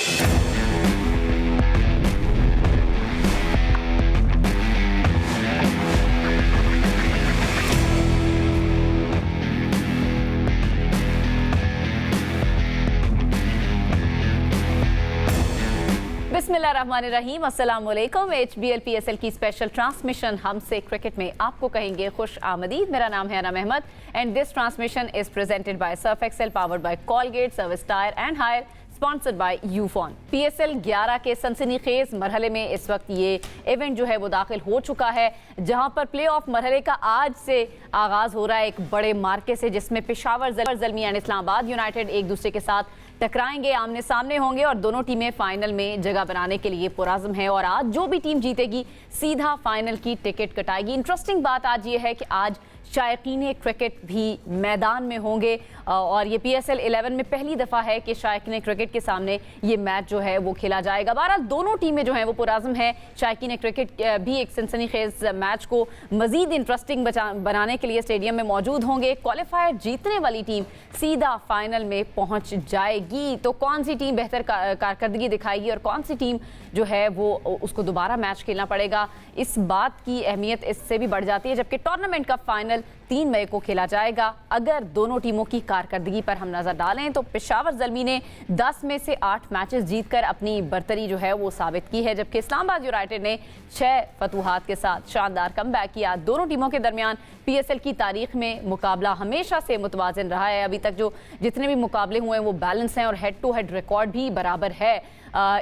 बिस्मिल्लाहिर्रहमानिर्रहीम, अस्सलाम वालेकुम। HBL PSL की स्पेशल ट्रांसमिशन हमसे क्रिकेट में आपको कहेंगे खुश आमदीद। मेरा नाम है Anam Ahmed and this transmission is presented by Surf Excel, powered by Colgate Service Tyre and Haier, sponsored by Ufone. PSL 11 के सनसनीखेज मरहले में इस वक्त ये इवेंट जो है वो दाखिल हो चुका है, जहां पर प्ले ऑफ मरहले का आज से आगाज हो रहा है एक बड़े मार्के से, जिसमें पेशावर ज़ल्मी एंड इस्लामाबाद यूनाइटेड एक दूसरे के साथ टकराएंगे, आमने सामने होंगे और दोनों टीमें फाइनल में जगह बनाने के लिए पुराज़म है। और आज जो भी टीम जीतेगी सीधा फाइनल की टिकट कटाएगी। इंटरेस्टिंग बात आज ये है कि आज शायकीन क्रिकेट भी मैदान में होंगे और ये PSL 11 में पहली दफ़ा है कि शायकीन क्रिकेट के सामने ये मैच जो है वो खेला जाएगा। बहरहाल दोनों टीमें जो हैं वो पुराज़म है। शायकीन क्रिकेट भी एक सनसनीखेज मैच को मज़ीद इंटरेस्टिंग बनाने के लिए स्टेडियम में मौजूद होंगे। क्वालिफायर जीतने वाली टीम सीधा फाइनल में पहुँच जाएगी। तो कौन सी टीम बेहतर कारकर्दगी दिखाएगी और कौन सी टीम जो है वो उसको दोबारा मैच खेलना पड़ेगा, इस बात की अहमियत इससे भी बढ़ जाती है। जबकि टूर्नामेंट का फाइनल 3 मई को खेला जाएगा। अगर दोनों टीमों की कारकर्दगी पर हम नजर डालें तो पेशावर ज़ल्मी ने 10 में से 8 मैचेस जीतकर अपनी बर्तरी जो है वो साबित की है, जबकि इस्लामाबाद यूनाइटेड ने 6 फतूहात के साथ शानदार कमबैक किया। दोनों टीमों के दरमियान PSL की तारीख में मुकाबला हमेशा से मुतवाज़िन रहा है। अभी तक जो जितने भी मुकाबले हुए हैं वो बैलेंस हैं और हेड टू हेड रिकॉर्ड भी बराबर है।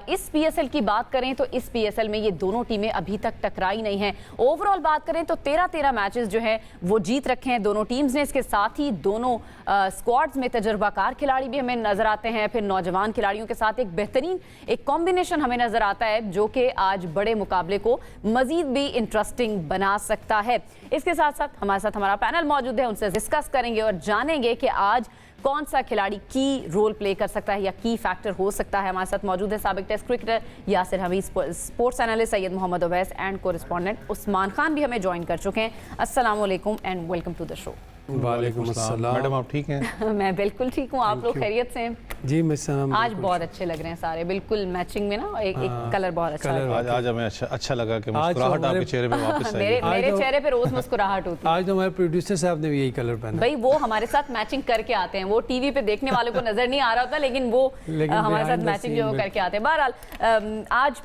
इस PSL की बात करें तो इस PSL में ये दोनों टीमें अभी तक टकराई नहीं हैं। ओवरऑल बात करें तो 13-13 मैचेस जो हैं वो जीत रखे हैं दोनों टीम्स ने। इसके साथ ही दोनों स्क्वाड्स में तजर्बाकार खिलाड़ी भी हमें नजर आते हैं, फिर नौजवान खिलाड़ियों के साथ एक बेहतरीन एक कॉम्बिनेशन हमें नजर आता है, जो कि आज बड़े मुकाबले को मजीद भी इंटरेस्टिंग बना सकता है। इसके साथ साथ हमारे साथ हमारा पैनल मौजूद है, उनसे डिस्कस करेंगे और जानेंगे कि आज कौन सा खिलाड़ी की रोल प्ले कर सकता है या की फैक्टर हो सकता है। हमारे साथ मौजूद है साबिक test cricketer Yasir Hamid, sports analyst Syed Mohammad Awais and correspondent Usman Khan भी हमें ज्वाइन कर चुके हैं। अस्सलाम वालेकुम and welcome to the show. वालेकुम अस्सलाम। मैडम आप ठीक हैं? मैं बिल्कुल ठीक हूँ, आप लोग खैरियत से हैं? जी मिस सलाम। आज बहुत अच्छे लग रहे हैं सारे, बिल्कुल मैचिंग में ना, एक कलर बहुत अच्छा है। आज हमें अच्छा लगा कि मुस्कुराहट आपके चेहरे पे वापस आई। मेरे चेहरे पे रोज मुस्कुराहट होती है। आज तो हमारे प्रोड्यूसर साहब ने भी यही कलर पहना। भाई वो हमारे साथ मैचिंग करके आते हैं, वो टीवी पे देखने वालों को नजर नहीं आ रहा होता, लेकिन वो हमारे साथ मैचिंग जो करके आते हैं। बहरहाल आज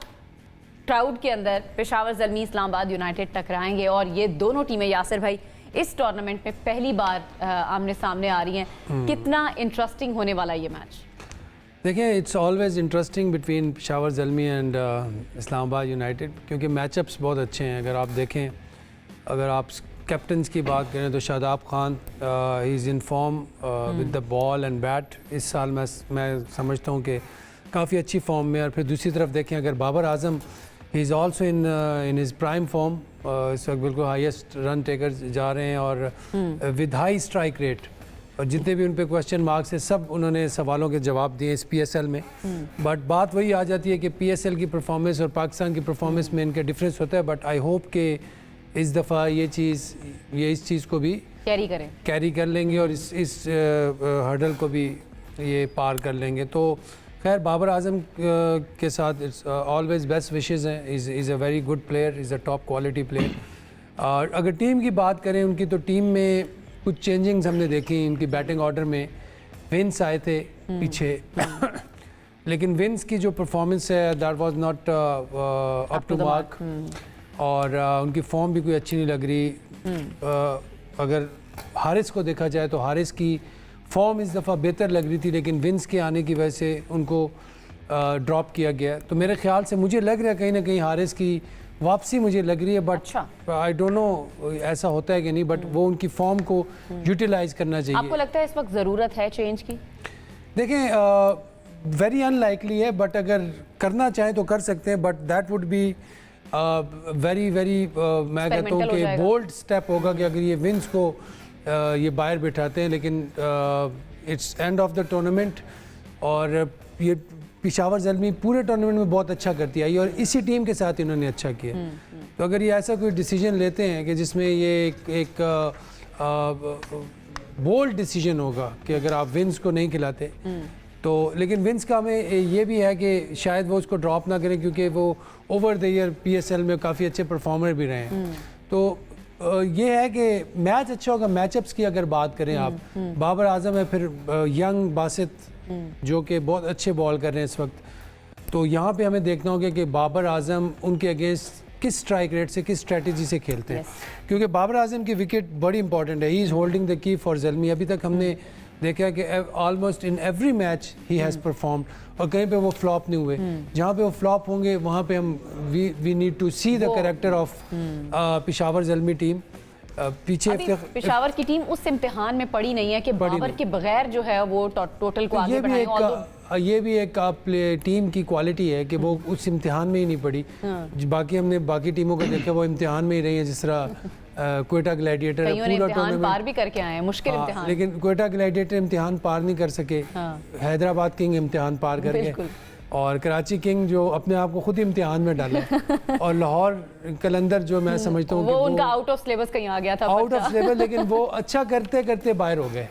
क्राउड के अंदर पेशावर ज़ल्मी इस्लामाबाद यूनाइटेड टकराएंगे और ये दोनों टीमें यासिर भाई इस टूर्नामेंट में पहली बार आमने सामने आ रही हैं। कितना इंटरेस्टिंग होने वाला ये मैच? देखिए, it's always interesting between Peshawar Zalmi and Islamabad United, क्योंकि मैचअप्स बहुत अच्छे हैं। अगर आप देखें, अगर आप कैप्टन्स की बात करें तो Shadab Khan he is in form with the ball and bat. इस साल मैं समझता हूँ कि काफ़ी अच्छी फॉर्म में। और फिर दूसरी तरफ देखें, अगर Babar Azam he is also in his prime form, इस वक्त बिल्कुल हाईएस्ट रन टेकर जा रहे हैं और विद हाई स्ट्राइक रेट। और जितने भी उन पे क्वेश्चन मार्क्स है सब उन्होंने सवालों के जवाब दिए इस PSL में। बट बात वही आ जाती है कि PSL की परफॉर्मेंस और पाकिस्तान की परफॉर्मेंस में इनका डिफरेंस होता है। बट आई होप कि इस दफ़ा ये इस चीज़ को भी कैरी कर लेंगे और इस हर्डल को भी ये पार कर लेंगे। तो खैर, बाबर आजम के साथ इट्स ऑलवेज बेस्ट विशेस हैं। Is a very good player, is a top quality player. और अगर टीम की बात करें उनकी, तो टीम में कुछ चेंजिंग्स हमने देखी। इनकी बैटिंग ऑर्डर में विंस आए थे पीछे लेकिन विंस की जो परफॉर्मेंस है that was not up to mark और उनकी फॉर्म भी कोई अच्छी नहीं लग रही। अगर हारिस को देखा जाए तो हारिस की फॉर्म इस दफ़ा बेहतर लग रही थी, लेकिन विंस के आने की वजह से उनको ड्रॉप किया गया। तो मेरे ख्याल से मुझे लग रहा है कहीं ना कहीं हारिस की वापसी मुझे लग रही है। बट आई डोंट नो ऐसा होता है कि नहीं, बट वो उनकी फॉर्म को यूटिलाइज करना चाहिए। आपको लगता है इस वक्त ज़रूरत है चेंज की? देखें, वेरी अनलाइकली है, बट अगर करना चाहें तो कर सकते हैं। But that would be very मैं कहता हूँ कि बोल्ड स्टेप होगा कि अगर ये विंस को ये बाहर बिठाते हैं। लेकिन it's end of the tournament और ये पेशावर ज़ल्मी पूरे टूर्नामेंट में बहुत अच्छा करती आई और इसी टीम के साथ इन्होंने अच्छा किया। तो अगर ये ऐसा कोई डिसीजन लेते हैं कि जिसमें ये एक बोल्ड डिसीजन होगा कि अगर आप विंस को नहीं खिलाते तो लेकिन विंस का हमें ये भी है कि शायद वो उसको ड्रॉप ना करें क्योंकि वो ओवर द ईयर PSL में काफ़ी अच्छे परफॉर्मर भी रहे हैं। तो ये है कि मैच अच्छा होगा। मैचअप्स की अगर बात करें आप, बाबर आजम है, फिर यंग बासित जो कि बहुत अच्छे बॉल कर रहे हैं इस वक्त। तो यहाँ पे हमें देखना होगा कि बाबर आजम उनके अगेंस्ट किस स्ट्राइक रेट से, किस स्ट्रेटजी से खेलते हैं। क्योंकि बाबर आजम की विकेट बड़ी इंपॉर्टेंट है। He is holding the key for Zalmi. अभी तक हमने देखा कि almost in every match he has perform, और कहीं पे वो फ्लॉप नहीं हुए। जहाँ पे वो फ्लॉप होंगे वहाँ पे हम we need to see the character of Peshawar Zalmi team. पीछे पेशावर की टीम उस इम्तिहान में पड़ी नहीं है कि बाबर के बगैर जो है वो टोटल को आगे बढ़ाएं। ये भी एक टीम की क्वालिटी है कि वो उस इम्तिहान में ही नहीं पड़ी। बाकी हमने बाकी टीमों को देखा वो इम्तिहान में ही रही है, जिस तरह क्वेटा ग्लैडिएटर पूरा टूर्नामेंट पार भी करके आए हैं, मुश्किल इम्तिहान। लेकिन क्वेटा ग्लैडिएटर इम्तिहान पार नहीं कर सके। हैदराबाद किंग इम्तिहान पार कर गए, और कराची किंग जो अपने आप को खुद ही इम्तिहान में डाला और लाहौर कलंदर जो मैं समझता हूँ वो उनका आउट ऑफ सिलेबस कहीं आ गया था, आउट ऑफ सिलेबस, लेकिन वो अच्छा करते करते बाहर हो गए।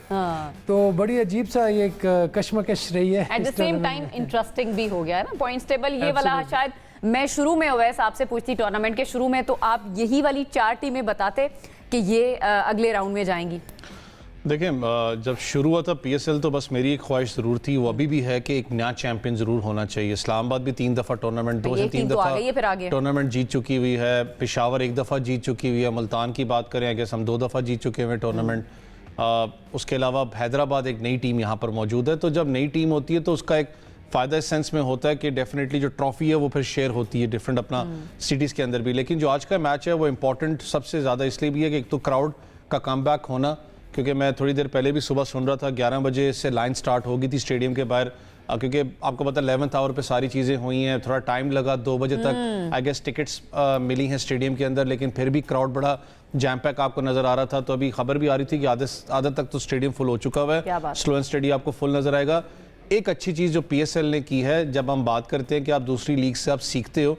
तो बड़ी अजीब सा ये एक कश्मकश रही है। At the same time interesting भी हो गया है ना पॉइंट्स टेबल ये वाला। शायद मैं शुरू में वैसे आपसे पूछती टूर्नामेंट के शुरू में, तो आप यही वाली 4 टीमें बताते कि ये अगले राउंड में जाएंगी। देखें, जब शुरू हुआ था PSL तो बस मेरी एक ख्वाहिश ज़रूर थी, वो अभी भी है कि एक नया चैंपियन ज़रूर होना चाहिए। इस्लामाबाद भी 3 दफ़ा टूर्नामेंट, 2 से 3 दफ़ा टूर्नामेंट जीत चुकी हुई है। पेशावर 1 दफ़ा जीत चुकी हुई है। मुल्तान की बात करें अगर हम 2 दफ़ा जीत चुके हुए टूर्नामेंट। उसके अलावा हैदराबाद एक नई टीम यहाँ पर मौजूद है। तो जब नई टीम होती है तो उसका एक फ़ायदा इस सेंस में होता है कि डेफिनेटली जो ट्रॉफी है वो फिर शेयर होती है डिफरेंट अपना सिटीज़ के अंदर भी। लेकिन जो आज का मैच है वो इंपॉर्टेंट सबसे ज़्यादा इसलिए भी है कि एक तो क्राउड का कमबैक होना, क्योंकि मैं थोड़ी देर पहले भी सुबह सुन रहा था 11 बजे से लाइन स्टार्ट हो गई थी स्टेडियम के बाहर, क्योंकि आपको पता है 11th आवर पे सारी चीज़ें हुई हैं। थोड़ा टाइम लगा, 2 बजे तक आई गेस टिकट्स मिली हैं स्टेडियम के अंदर, लेकिन फिर भी क्राउड बड़ा जैम पैक आपको नज़र आ रहा था। तो अभी खबर भी आ रही थी कि आधा तक तो स्टेडियम फुल हो चुका हुआ है। स्लो एंड स्टेडी आपको फुल नज़र आएगा। एक अच्छी चीज़ जो PSL ने की है, जब हम बात करते हैं कि आप दूसरी लीग से आप सीखते हो,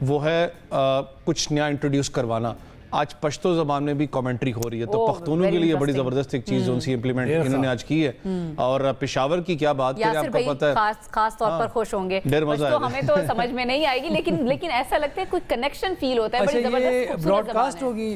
वो है कुछ नया इंट्रोड्यूस करवाना। आज पश्तो ज़बान में भी कमेंट्री हो रही है, तो पख्तूनों के लिए बड़ी ज़बरदस्त एक चीज़ उनसी इम्प्लीमेंट इन्होंने आज की है। और पेशावर की क्या बात करें, आपको पता है खास तौर पर खुश होंगे। तो हमें तो समझ में नहीं आएगी, लेकिन ऐसा लगता है कोई कनेक्शन फील होता है। बड़ी जबरदस्त ब्रॉडकास्ट होगी,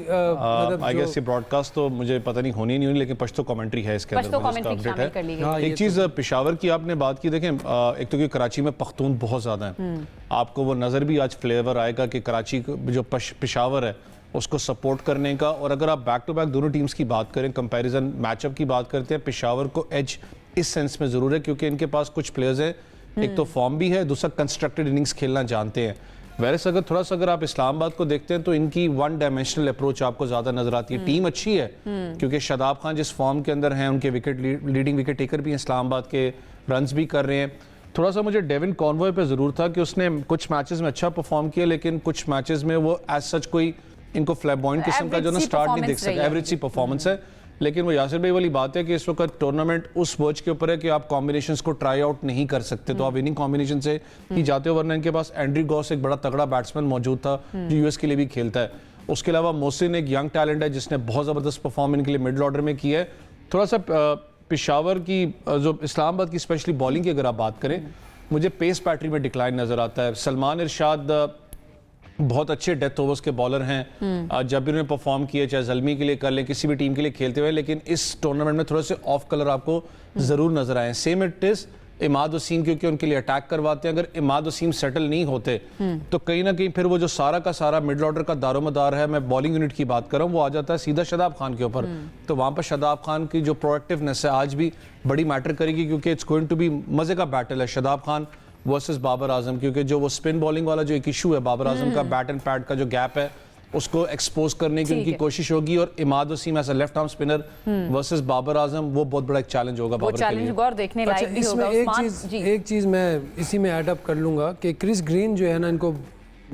आई गेस ये ब्रॉडकास्ट तो मुझे पता नहीं होनी नहीं होनी, लेकिन पश्तो कमेंट्री है इसके अंदर। एक चीज़ पेशावर की आपने बात की, देखें एक तो कि कराची में पख्तून बहुत ज़्यादा है, आपको वो नज़र भी आज फ्लेवर आएगा कि कराची जो पेशावर है उसको सपोर्ट करने का। और अगर आप बैक टू बैक दोनों टीम्स की बात करें, कंपैरिजन मैचअप की बात करते हैं, पेशावर को एज इस सेंस में ज़रूर है क्योंकि इनके पास कुछ प्लेयर्स हैं, एक तो फॉर्म भी है, दूसरा कंस्ट्रक्टेड इनिंग्स खेलना जानते हैं। वैसे अगर आप इस्लामाबाद को देखते हैं तो इनकी 1 डायमेंशनल अप्रोच आपको ज़्यादा नजर आती है। टीम अच्छी है क्योंकि शादाब खान जिस फॉर्म के अंदर हैं, उनके लीडिंग विकेट टेकर भी हैं, इस्लामाबाद के रन्स भी कर रहे हैं। थोड़ा सा मुझे डेविन कॉनवॉय पे ज़रूर था कि उसने कुछ मैचेस में अच्छा परफॉर्म किया, लेकिन कुछ मैचेस में वो एज सच कोई इनको फ्लैबॉइंट किस्म का जो ना स्टार्ट नहीं देख सकते, एवरेज सी परफॉर्मेंस है। लेकिन वो यासिर भाई वाली बात है कि इस वक्त टूर्नामेंट उस वर्ज के ऊपर है कि आप कॉम्बिनेशंस को ट्राई आउट नहीं कर सकते, तो आप विनिंग कॉम्बिनेशन से ही जाते हो। वरना इनके पास एंड्री गॉस एक बड़ा तगड़ा बैट्समैन मौजूद था जो यूएस के लिए भी खेलता है। उसके अलावा मोहसिन एक यंग टैलेंट है जिसने बहुत ज़बरदस्त परफॉर्म इनके लिए मिडिल ऑर्डर में किया है। थोड़ा सा पेशावर की जो इस्लामाबाद की स्पेशली बॉलिंग की अगर आप बात करें, मुझे पेस पैटर्न में डिक्लाइन नज़र आता है। सलमान इरशाद बहुत अच्छे डेथ ओवर्स के बॉलर हैं, जब भी उन्होंने परफॉर्म किए, चाहे ज़ल्मी के लिए कर लें, किसी भी टीम के लिए खेलते हुए, लेकिन इस टूर्नामेंट में थोड़े से ऑफ कलर आपको ज़रूर नजर आए। Same it is Imad Wasim, क्योंकि उनके लिए अटैक करवाते हैं। अगर इमाद वसीम सेटल नहीं होते तो कहीं ना कहीं फिर वो जो सारा का सारा मिडल ऑर्डर का दारोमदार है, मैं बॉलिंग यूनिट की बात कर रहा हूँ, वो आ जाता है सीधा शादाब खान के ऊपर। तो वहाँ पर शादाब खान की जो प्रोएक्टिवनेस है आज भी बड़ी मैटर करेगी, क्योंकि इट्स गोइंग टू बी मज़े का बैटल है शादाब खान वर्सेस बाबर आजम, क्योंकि जो वो स्पिन बॉलिंग वाला जो एक इशू है बाबर आजम का, बैट एंड पैड का जो गैप है, उसको एक्सपोज करने की उनकी कोशिश होगी। और इमाद वसीम ऐसा left arm spinner versus Babar Azam, वो बहुत बड़ा एक चैलेंज होगा बाबर के लिए। और देखने लायक भी होगा। एक चीज़ मैं इसी में ऐड अप कर लूँगा कि क्रिस ग्रीन जो है ना, इनको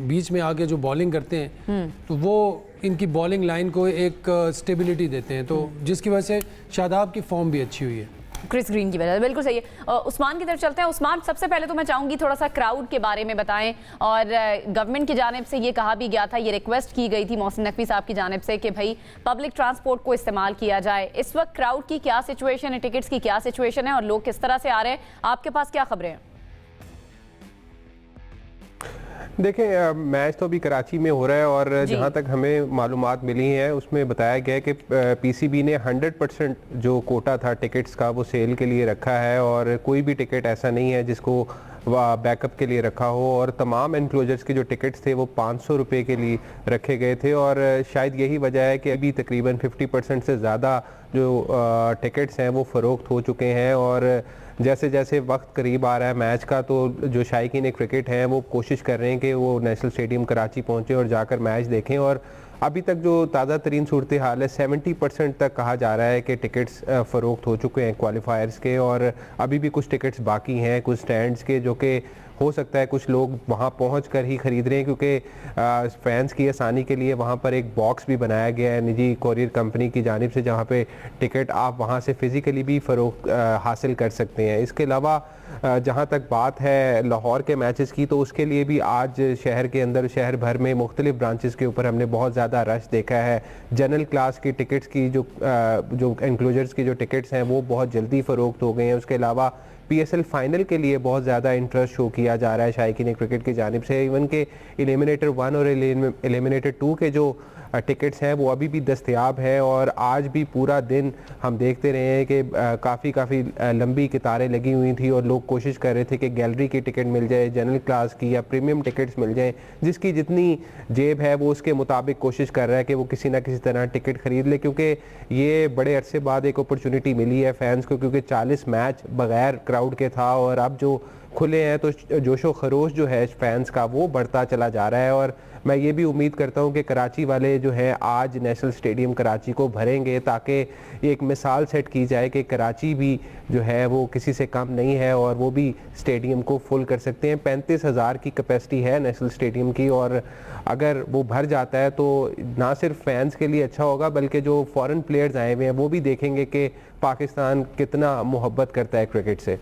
बीच में आके जो बॉलिंग करते हैं तो वो इनकी बॉलिंग लाइन को एक स्टेबिलिटी देते हैं, तो जिसकी वजह से शादाब की फॉर्म भी अच्छी हुई है। क्रिस ग्रीन की वजह से, बिल्कुल सही है। उस्मान की तरफ चलते हैं। उस्मान, सबसे पहले तो मैं चाहूँगी थोड़ा सा क्राउड के बारे में बताएं, और गवर्नमेंट की जानिब से ये कहा भी गया था, ये रिक्वेस्ट की गई थी मोहसिन नकवी साहब की जानिब से कि भाई पब्लिक ट्रांसपोर्ट को इस्तेमाल किया जाए। इस वक्त क्राउड की क्या सिचुएशन है, टिकट्स की क्या सिचुएशन है और लोग किस तरह से आ रहे हैं, आपके पास क्या खबरें हैं? देखें, मैच तो अभी कराची में हो रहा है और जहां तक हमें मालूमात मिली हैं उसमें बताया गया है कि पीसीबी ने 100% जो कोटा था टिकट्स का वो सेल के लिए रखा है और कोई भी टिकट ऐसा नहीं है जिसको बैकअप के लिए रखा हो, और तमाम एनक्लोजर्स के जो टिकट्स थे वो 500 रुपये के लिए रखे गए थे। और शायद यही वजह है कि अभी तकरीबन 50% से ज़्यादा जो टिकट्स हैं वो फ़रोख्त हो चुके हैं। और जैसे जैसे वक्त करीब आ रहा है मैच का, तो जो शायकीन क्रिकेट हैं वो कोशिश कर रहे हैं कि वो नेशनल स्टेडियम कराची पहुँचें और जाकर मैच देखें। और अभी तक जो ताज़ा तरीन सूरत हाल है, 70% तक कहा जा रहा है कि टिकट्स फ़रोख्त हो चुके हैं क्वालिफायर्स के, और अभी भी कुछ टिकट्स बाकी हैं कुछ स्टैंड्स के, जो कि हो सकता है कुछ लोग वहां पहुंचकर ही खरीद रहे हैं, क्योंकि फैंस की आसानी के लिए वहां पर एक बॉक्स भी बनाया गया है निजी कोरियर कंपनी की जानिब से, जहां पे टिकट आप वहां से फिज़िकली भी फ़रोख्त हासिल कर सकते हैं। इसके अलावा जहां तक बात है लाहौर के मैचेस की, तो उसके लिए भी आज शहर के अंदर शहर भर में मुख्तलिफ ब्रांचेस के ऊपर हमने बहुत ज़्यादा रश देखा है। जनरल क्लास की टिकट्स की जो एनक्लोजर्स की जो टिकट्स हैं वो बहुत जल्दी फ़रोख्त हो गए हैं। उसके अलावा पीएसएल फाइनल के लिए बहुत ज़्यादा इंटरेस्ट शो किया जा रहा है शायकीन क्रिकेट की जानिब से। इवन के एलिमिनेटर 1 और एलिमिनेटर 2 के जो टिकट्स हैं वो अभी भी दस्तयाब हैं, और आज भी पूरा दिन हम देखते रहे हैं कि काफ़ी लंबी कतारें लगी हुई थी और लोग कोशिश कर रहे थे कि गैलरी की टिकट मिल जाए, जनरल क्लास की या प्रीमियम टिकट्स मिल जाएं। जिसकी जितनी जेब है वो उसके मुताबिक कोशिश कर रहा है कि वो किसी ना किसी तरह टिकट ख़रीद ले, क्योंकि ये बड़े अरसे बाद एक अपॉर्चुनिटी मिली है फैंस को, क्योंकि 40 मैच बगैर क्राउड के था, और अब जो खुले हैं तो जोशो खरोश जो है फैंस का वो बढ़ता चला जा रहा है। और मैं ये भी उम्मीद करता हूँ कि कराची वाले जो हैं आज नेशनल स्टेडियम कराची को भरेंगे, ताकि एक मिसाल सेट की जाए कि कराची भी जो है वो किसी से कम नहीं है और वो भी स्टेडियम को फुल कर सकते हैं। 35,000 की कैपेसिटी है नेशनल स्टेडियम की, और अगर वो भर जाता है तो ना सिर्फ फैंस के लिए अच्छा होगा, बल्कि जो फॉरेन प्लेयर्स आए हुए हैं वो भी देखेंगे कि पाकिस्तान कितना मोहब्बत करता है क्रिकेट से।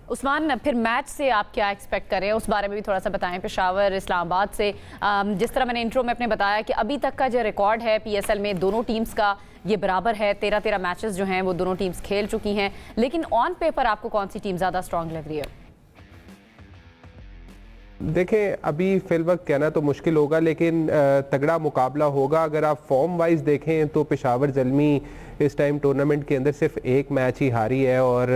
उस्मान, फिर मैच से आप क्या एक्सपेक्ट करें, उस बारे में भी थोड़ा सा बताएं। पेशावर इस्लामाबाद से जिस तरह मैंने इंट्रो में अपने बताया कि अभी तक का जो रिकॉर्ड है पीएसएल में दोनों टीम्स का ये बराबर है, 13 मैचेस जो हैं वो दोनों टीम्स खेल चुकी हैं। लेकिन ऑन पेपर आपको कौन सी टीम ज़्यादा स्ट्रॉन्ग लग रही है? देखें, अभी फिल वक्त कहना तो मुश्किल होगा, लेकिन तगड़ा मुकाबला होगा। अगर आप फॉर्म वाइज देखें तो पेशावर ज़ल्मी इस टाइम टूर्नामेंट के अंदर सिर्फ एक मैच ही हारी है और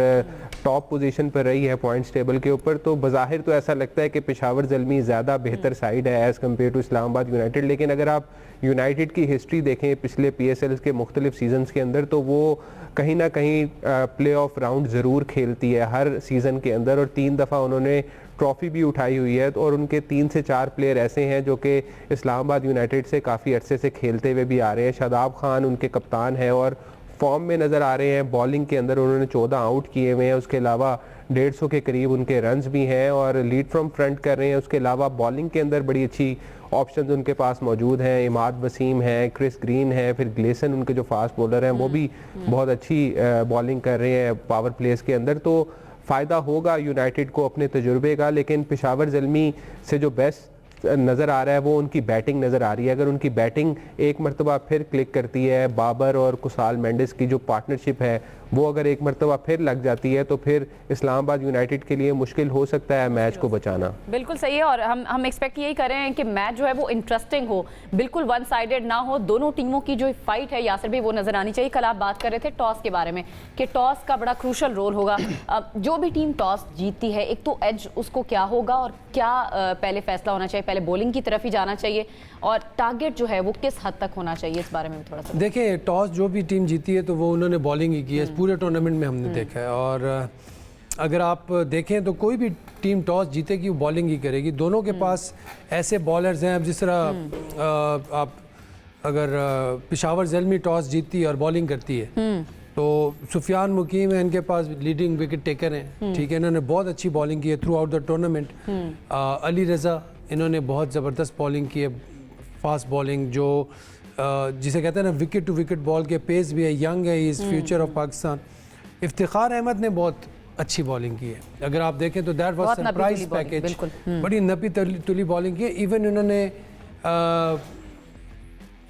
टॉप पोजीशन पर रही है पॉइंट्स टेबल के ऊपर। तो बज़ाहिर तो ऐसा लगता है कि पेशावर ज़ल्मी ज़्यादा बेहतर साइड है as compare to Islamabad United. लेकिन अगर आप यूनाइटेड की हिस्ट्री देखें पिछले पीएसएल के मुख्तलिफ सीजन्स के अंदर, तो वो कहीं ना कहीं प्ले ऑफ राउंड ज़रूर खेलती है हर सीज़न के अंदर, और 3 दफ़ा उन्होंने ट्रॉफी भी उठाई हुई है। और उनके 3 से 4 प्लेयर ऐसे हैं जो कि इस्लामाबाद यूनाइटेड से काफ़ी अरसे से खेलते हुए भी आ रहे हैं। शादाब खान उनके कप्तान हैं और फॉर्म में नज़र आ रहे हैं। बॉलिंग के अंदर उन्होंने 14 आउट किए हुए हैं, उसके अलावा 150 के करीब उनके रन्स भी हैं और लीड फ्रॉम फ्रंट कर रहे हैं। उसके अलावा बॉलिंग के अंदर बड़ी अच्छी ऑप्शंस उनके पास मौजूद हैं। इमाद वसीम है, क्रिस ग्रीन है, फिर ग्लेसन उनके जो फास्ट बॉलर हैं वो भी बहुत अच्छी बॉलिंग कर रहे हैं पावर प्लेस के अंदर। तो फ़ायदा होगा यूनाइटेड को अपने तजुर्बे का, लेकिन पेशावर ज़ल्मी से जो बेस्ट नज़र आ रहा है वो उनकी बैटिंग नज़र आ रही है। अगर उनकी बैटिंग एक मरतबा फिर क्लिक करती है, बाबर और कुसाल मेंडिस की जो पार्टनरशिप है वो अगर एक मरतबा फिर लग जाती है, तो फिर इस्लामाबाद यूनाइटेड के लिए मुश्किल हो सकता है मैच को बचाना। बिल्कुल सही है, और हम एक्सपेक्ट यही कर रहे हैं कि मैच जो है वो इंटरेस्टिंग हो, बिल्कुल वन साइडेड ना हो। दोनों टीमों की जो फाइट है यासिर भी वो नजर आनी चाहिए। कल आप बात कर रहे थे टॉस के बारे में कि टॉस का बड़ा क्रूशल रोल होगा। जो भी टीम टॉस जीतती है, एक तो एज उसको क्या होगा और क्या पहले फैसला होना चाहिए, पहले बॉलिंग की तरफ ही जाना चाहिए और टारगेट जो है वो किस हद तक होना चाहिए, इस बारे में भी थोड़ा सा देखिए। टॉस जो भी टीम जीती है तो वो उन्होंने बॉलिंग ही की है, पूरे टूर्नामेंट में हमने देखा है। और अगर आप देखें तो कोई भी टीम टॉस जीतेगी वो बॉलिंग ही करेगी। दोनों के पास ऐसे बॉलर्स हैं, अब जिस तरह आप अगर पेशावर ज़ल्मी टॉस जीतती है और बॉलिंग करती है तो सुफियान मुकीम है, इनके पास लीडिंग विकेट टेकर हैं, ठीक है, इन्होंने बहुत अच्छी बॉलिंग की है throughout the tournament. Ali Raza इन्होंने बहुत ज़बरदस्त बॉलिंग की है, फास्ट बॉलिंग जो जिसे कहते हैं ना विकेट टू विकेट बॉल के पेस भी है, यंग है, is future of Pakistan. Iftikhar Ahmed ने बहुत अच्छी बॉलिंग की है, अगर आप देखें तो दैट वाज सरप्राइज पैकेज, बड़ी नपी तुली बॉलिंग की है। इवन उन्होंने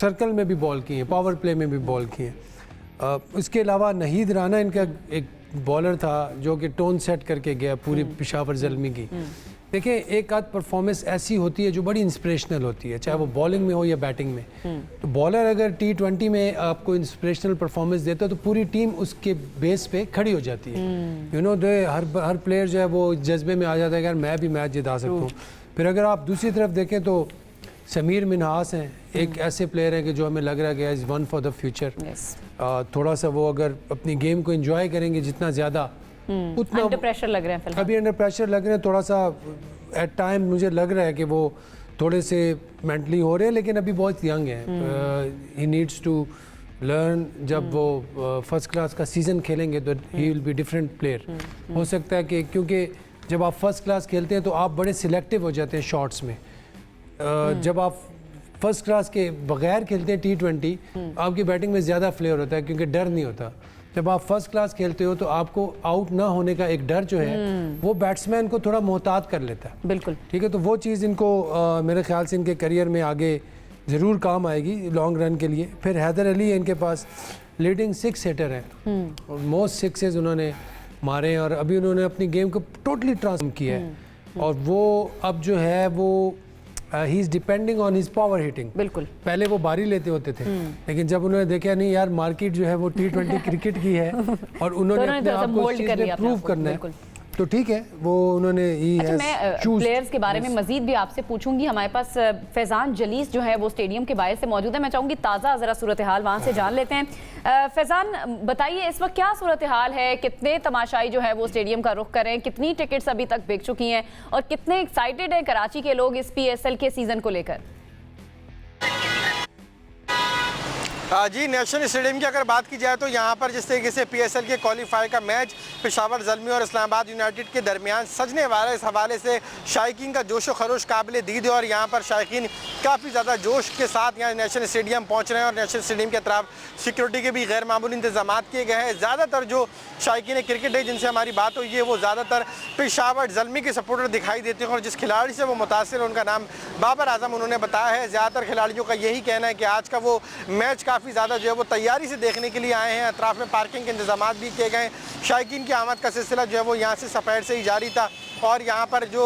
सर्कल में भी बॉल की है, पावर प्ले में भी बॉल की है। उसके अलावा नहीद राना इनका एक बॉलर था जो कि टोन सेट करके गया पूरी पेशावर ज़ल्मी की। देखिए एक आध परफॉर्मेंस ऐसी होती है जो बड़ी इंस्पिरेशनल होती है, चाहे वो बॉलिंग में हो या बैटिंग में। तो बॉलर अगर T20 में आपको इंस्पिरेशनल परफॉर्मेंस देता है तो पूरी टीम उसके बेस पे खड़ी हो जाती है। यू नो हर प्लेयर जो है वो जज्बे में आ जाता है यार मैं भी मैच जिता सकता हूँ। फिर अगर आप दूसरी तरफ देखें तो समीर मिन्हास हैं, एक ऐसे प्लेयर हैं कि जो हमें लग रहा है कि is one for the future. थोड़ा सा वो अगर अपनी गेम को एंजॉय करेंगे जितना ज़्यादा उतना अंडर प्रेशर लग रहे हैं फिलहाल। अभी अंडर प्रेशर लग रहे हैं, थोड़ा सा एट टाइम मुझे लग रहा है कि वो थोड़े से मेंटली हो रहे हैं, लेकिन अभी बहुत यंग है। He needs to learn. जब वो फर्स्ट क्लास का सीज़न खेलेंगे तो he will be different player. हो सकता है कि क्योंकि जब आप फर्स्ट क्लास खेलते हैं तो आप बड़े सिलेक्टिव हो जाते हैं शॉट्स में। जब आप फर्स्ट क्लास के बगैर खेलते हैं T20 आपकी बैटिंग में ज़्यादा फ्लेयर होता है क्योंकि डर नहीं होता। जब आप फर्स्ट क्लास खेलते हो तो आपको आउट ना होने का एक डर जो है वो बैट्समैन को थोड़ा मोहतात कर लेता है। बिल्कुल ठीक है, तो वो चीज़ इनको मेरे ख्याल से इनके करियर में आगे ज़रूर काम आएगी लॉन्ग रन के लिए। फिर हैदर अली है इनके पास, लीडिंग 6 हिटर है और मोस्ट सिक्सेस उन्होंने मारे हैं और अभी उन्होंने अपनी गेम को टोटली ट्रांसफॉर्म किया है। और वो अब जो है वो he is depending on his power hitting. बिल्कुल पहले वो बारी लेते होते थे लेकिन जब उन्होंने देखा नहीं यार मार्केट जो है वो T20 क्रिकेट की है और उन्होंने अपने आप को इस चीज़ में प्रूव करना है तो ठीक है वो उन्होंने अच्छा, मैं प्लेयर्स के बारे में मजीद भी आपसे पूछूंगी। हमारे पास फैज़ान जलीस जो है वो स्टेडियम के बाहर से मौजूद है। मैं चाहूँगी ताज़ा ज़रा सूरत हाल वहाँ से जान लेते हैं। फैज़ान बताइए इस वक्त क्या सूरत हाल है, कितने तमाशाई जो है वो स्टेडियम का रुख करें, कितनी टिकट्स अभी तक बिक चुकी हैं और कितने एक्साइटेड हैं कराची के लोग इस PSL के सीज़न को लेकर? जी, नेशनल स्टेडियम की अगर बात की जाए तो यहाँ पर जिस तरीके से PSL के क्वालिफायर का मैच पेशावर ज़ल्मी और इस्लामाबाद यूनाइटेड के दरमियान सजने वाला है, इस हवाले से शायकीन का जोश व खरोश काबिल दीद है और यहाँ पर शायकीन काफ़ी ज़्यादा जोश के साथ यहाँ नेशनल स्टेडियम पहुँच रहे हैं और नेशनल स्टेडियम के अतराफ सिक्योरिटी के भी गैर मामूली इंतजाम किए गए हैं। ज़्यादातर जो शायकीन क्रिकेट है जिनसे हमारी बात हुई है वो ज़्यादातर पेशावर ज़ल्मी के सपोर्टर दिखाई देते हैं और जिस खिलाड़ी से वो मुतासिर है उनका नाम बाबर आजम उन्होंने बताया है। ज़्यादातर खिलाड़ियों का यही कहना है कि आज का वो मैच काफ़ी ज़्यादा जो है वो तैयारी से देखने के लिए आए हैं। अतराफ में पार्किंग के इंतजाम भी किए गए। शायकीन की आमद का सिलसिला जो है वो यहाँ से सफ़ेद से ही जारी था और यहाँ पर जो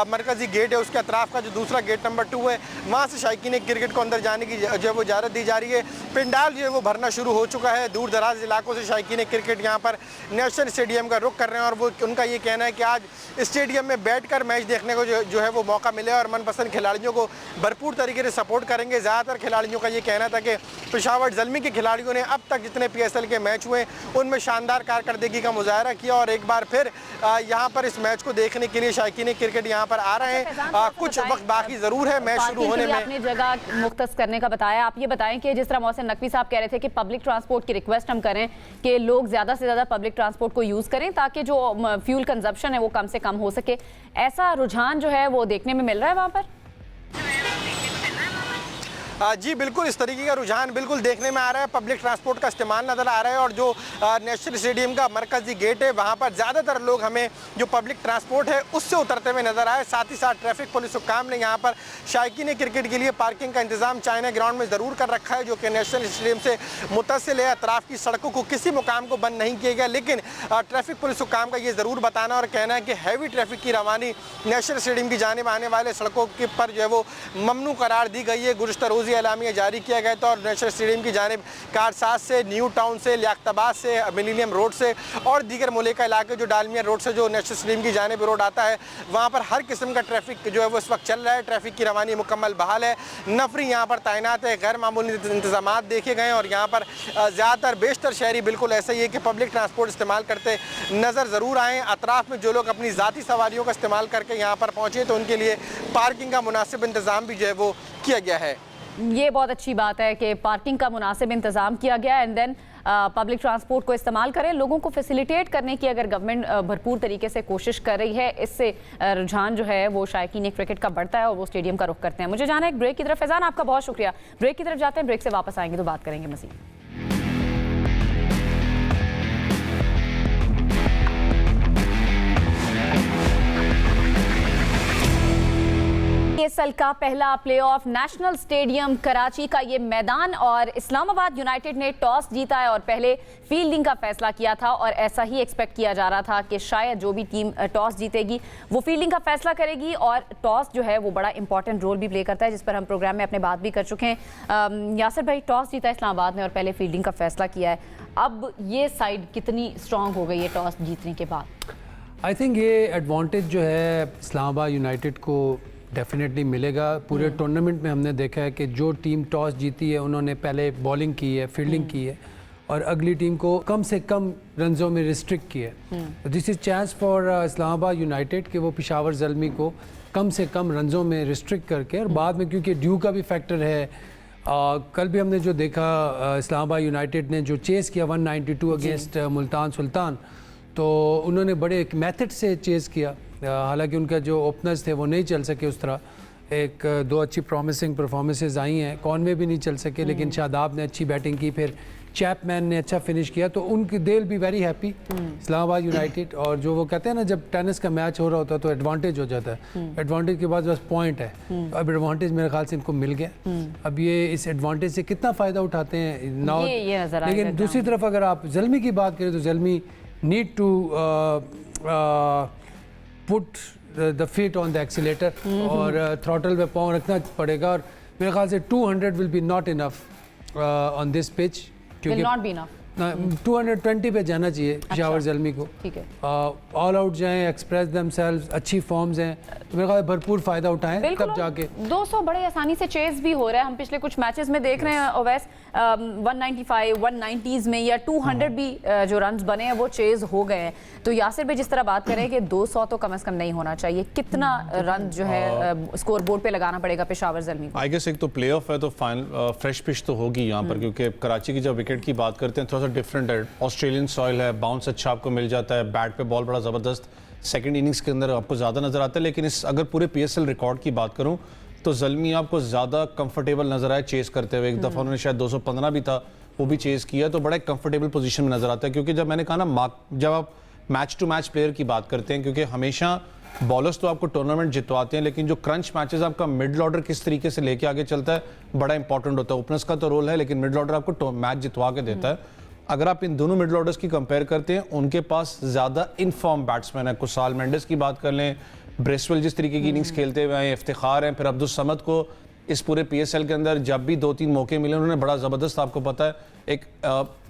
मरकज़ी गेट है उसके अतराफ का जो दूसरा गेट नंबर 2 है वहाँ से शायकीन क्रिकेट को अंदर जाने की जो है वो इजाज़त दी जा रही है। पिंडाल जो है वो भरना शुरू हो चुका है। दूर दराज इलाकों से शायकीन क्रिकेट यहाँ पर नेशनल स्टेडियम का रुख कर रहे हैं और वो उनका ये कहना है कि आज स्टेडियम में बैठकर मैच देखने को जो है वो मौका मिले और मनपसंद खिलाड़ियों को भरपूर तरीके से सपोर्ट करेंगे। ज़्यादातर खिलाड़ियों का ये कहना था कि पेशावर ज़ल्मी के खिलाड़ियों ने अब तक जितने PSL के मैच हुए उनमें शानदार कारकर्दगी का मुजाहरा किया और एक बार फिर यहाँ पर इस मैच को देखने के लिए शायकीन क्रिकेट यहाँ पर आ रहे हैं। कुछ वक्त बाकी ज़रूर है मैच शुरू होने में। आपने जगह मुख्तस करने का बताया, आप ये बताएं कि जिस तरह मोहसिन नकवी साहब कह रहे थे कि पब्लिक ट्रांसपोर्ट की रिक्वेस्ट हम करें कि लोग ज़्यादा से ज़्यादा पब्लिक ट्रांसपोर्ट को यूज़ करें ताकि जो फ्यूल कंजप्शन है वो कम से कम हो सके, ऐसा रुझान जो है वो देखने में मिल रहा है वहाँ पर? जी बिल्कुल, इस तरीके का रुझान बिल्कुल देखने में आ रहा है। पब्लिक ट्रांसपोर्ट का इस्तेमाल नज़र आ रहा है और जो नेशनल स्टेडियम का मरकज़ी गेट है वहाँ पर ज़्यादातर लोग हमें जो पब्लिक ट्रांसपोर्ट है उससे उतरते हुए नज़र आए। साथ ही साथ ट्रैफिक पुलिस हुक्काम ने यहाँ पर शायकीन क्रिकेट के लिए पार्किंग का इंतज़ाम चाइना ग्राउंड में ज़रूर कर रखा है जो कि नेशनल स्टेडियम से मुत्तसिल है। अतराफ़ की सड़कों को किसी मुकाम को बंद नहीं किया गया, लेकिन ट्रैफिक पुलिस हुक्काम का ये ज़रूर बताना और कहना है कि हैवी ट्रैफिक की रवानी नेशनल स्टेडियम की जानिब आने वाले सड़कों के पर जो है वो ममनू करार दी गई है। गुज़िश्ता रोज़ एलामिया जारी किया गया था और नेशनल स्टेडियम की जानिब कारसाज से, न्यू टाउन से, लियाकताबाद से, मिलेनियम रोड से और दीगर मुलेका इलाके जो डालमिया रोड से जो नेशनल स्टेडियम की जानिब रोड आता है वहाँ पर हर किस्म का ट्रैफिक जो है वो इस वक्त चल रहा है। ट्रैफिक की रवानी मुकम्मल बहाल है। नफरी यहाँ पर तैनात है। गैर मामूली इंतजाम देखे गए और यहाँ पर ज़्यादातर बेशतर शहरी बिल्कुल ऐसा ही है कि पब्लिक ट्रांसपोर्ट इस्तेमाल करते नज़र ज़रूर आएँ। अतराफ़ में जो लोग अपनी ज़ाती सवारियों का इस्तेमाल करके यहाँ पर पहुँचे तो उनके लिए पार्किंग का मुनासिब इंतज़ाम भी जो है वो किया गया है। ये बहुत अच्छी बात है कि पार्किंग का मुनासिब इंतज़ाम किया गया एंड देन पब्लिक ट्रांसपोर्ट को इस्तेमाल करें। लोगों को फैसिलिटेट करने की अगर गवर्नमेंट भरपूर तरीके से कोशिश कर रही है, इससे रुझान जो है वो शायकीन क्रिकेट का बढ़ता है और वो स्टेडियम का रुख करते हैं। मुझे जाना है एक ब्रेक की तरफ। फैज़ान आपका बहुत शुक्रिया। ब्रेक की तरफ जाते हैं, ब्रेक से वापस आएंगे तो बात करेंगे मज़ीद। WPSL का पहला प्लेऑफ नेशनल स्टेडियम कराची का ये मैदान, और इस्लामाबाद यूनाइटेड ने टॉस जीता है और पहले फील्डिंग का फैसला किया था। और ऐसा ही एक्सपेक्ट किया जा रहा था कि शायद जो भी टीम टॉस जीतेगी वो फील्डिंग का फैसला करेगी, और टॉस जो है वो बड़ा इंपॉर्टेंट रोल भी प्ले करता है, जिस पर हम प्रोग्राम में अपने बात भी कर चुके हैं। यासिर भाई, टॉस जीता इस्लामाबाद ने और पहले फील्डिंग का फैसला किया है, अब ये साइड कितनी स्ट्रांग हो गई है टॉस जीतने के बाद? आई थिंक ये एडवांटेज जो है इस्लामाबाद यूनाइटेड को डेफिनेटली मिलेगा। पूरे टूर्नामेंट में हमने देखा है कि जो टीम टॉस जीती है उन्होंने पहले बॉलिंग की है, फील्डिंग की है, और अगली टीम को कम से कम रनों में रिस्ट्रिक्ट किया है। This is chance for Islamabad United कि वो पेशावर ज़ल्मी को कम से कम रनों में रिस्ट्रिक्ट करके, और बाद में क्योंकि ड्यू का भी फैक्टर है, कल भी हमने जो देखा इस्लामाबाद यूनाइटेड ने जो चेस किया 192 अगेंस्ट मुल्तान सुल्तान, तो उन्होंने बड़े एक मेथड से चेस किया। हालांकि उनका जो ओपनर्स थे वो नहीं चल सके उस तरह, एक दो अच्छी प्रॉमिसिंग परफॉर्मेंसेज आई हैं, कॉनवे भी नहीं चल सके, लेकिन शादाब ने अच्छी बैटिंग की, फिर चैपमैन ने अच्छा फिनिश किया, तो उनकी दिल भी वेरी हैप्पी इस्लामाबाद यूनाइटेड। और जो वो कहते हैं ना, जब टेनिस का मैच हो रहा होता है तो एडवांटेज हो जाता है, एडवांटेज के बाद बस पॉइंट है, अब एडवांटेज मेरे ख्याल से इनको मिल गया। अब ये इस एडवांटेज से कितना फ़ायदा उठाते हैं नाउ, लेकिन दूसरी तरफ अगर आप ज़ल्मी की बात करें तो Zalmi need to put the feet on the accelerator और थ्रॉटल पे पाँव रखना पड़ेगा, और मेरे ख्याल से 200 will be not enough on this pitch, क्योंकि 220 पे जाना चाहिए पेशावर ज़ल्मी को। ठीक है, ऑल आउट जाएं, एक्सप्रेस देमसेल्व्स, अच्छी फॉर्म्स हैं, तो मेरे ख्याल भरपूर फ़ायदा उठाएं तब जाके 200 बड़े आसानी से चेस भी हो रहा है। हम पिछले कुछ मैचेस में देख रहे हैं ओवैस, 195 190s में या 200 भी जो रन्स बने हैं वो चेज हो गए हैं। तो यासिर भाई जिस तरह बात करें कि 200 तो कम से कम नहीं होना चाहिए, कितना रन जो है स्कोर बोर्ड पे लगाना पड़ेगा पेशावर ज़ल्मी को? आई गेस एक तो प्लेऑफ है तो फाइनल फ्रेश पिच तो होगी यहाँ पर, क्योंकि कराची की जब विकेट की बात करते हैं थोड़ा सा डिफरेंट है, ऑस्ट्रेलियन सॉइल है, बाउंस अच्छा आपको मिल जाता है, बैट पे बॉल बड़ा ज़बरदस्त सेकंड इनिंग्स के अंदर आपको ज़्यादा नज़र आता है। लेकिन इस अगर पूरे PSL रिकॉर्ड की बात करूँ तो ज़ल्मी आपको ज़्यादा कंफर्टेबल नज़र आए चेस करते हुए। एक दफ़ा उन्होंने शायद 215 भी था, वो भी चेस किया, तो बड़ा कंफर्टेबल पोजीशन में नज़र आता है। क्योंकि जब मैंने कहा ना, जब आप मैच टू मैच प्लेयर की बात करते हैं, क्योंकि हमेशा बॉलर्स तो आपको टूर्नामेंट जितवाते हैं, लेकिन जो क्रंच मैचेस आपका मिडल ऑर्डर किस तरीके से लेके आगे चलता है बड़ा इंपॉर्टेंट होता है। ओपनर्स का तो रोल है, लेकिन मिडल ऑर्डर आपको मैच जितवा के देता है। अगर आप इन दोनों मिडल ऑर्डर्स की कंपेयर करते हैं, उनके पास ज़्यादा इनफॉर्म बैट्समैन है। कुसाल मेंडिस की बात कर लें, ब्रेसवेल जिस तरीके की इनिंग्स खेलते हुए आए, इफ्तिखार हैं, फिर अब्दुल समद को इस पूरे PSL के अंदर जब भी 2-3 मौके मिले उन्होंने बड़ा ज़बरदस्त, आपको पता है, एक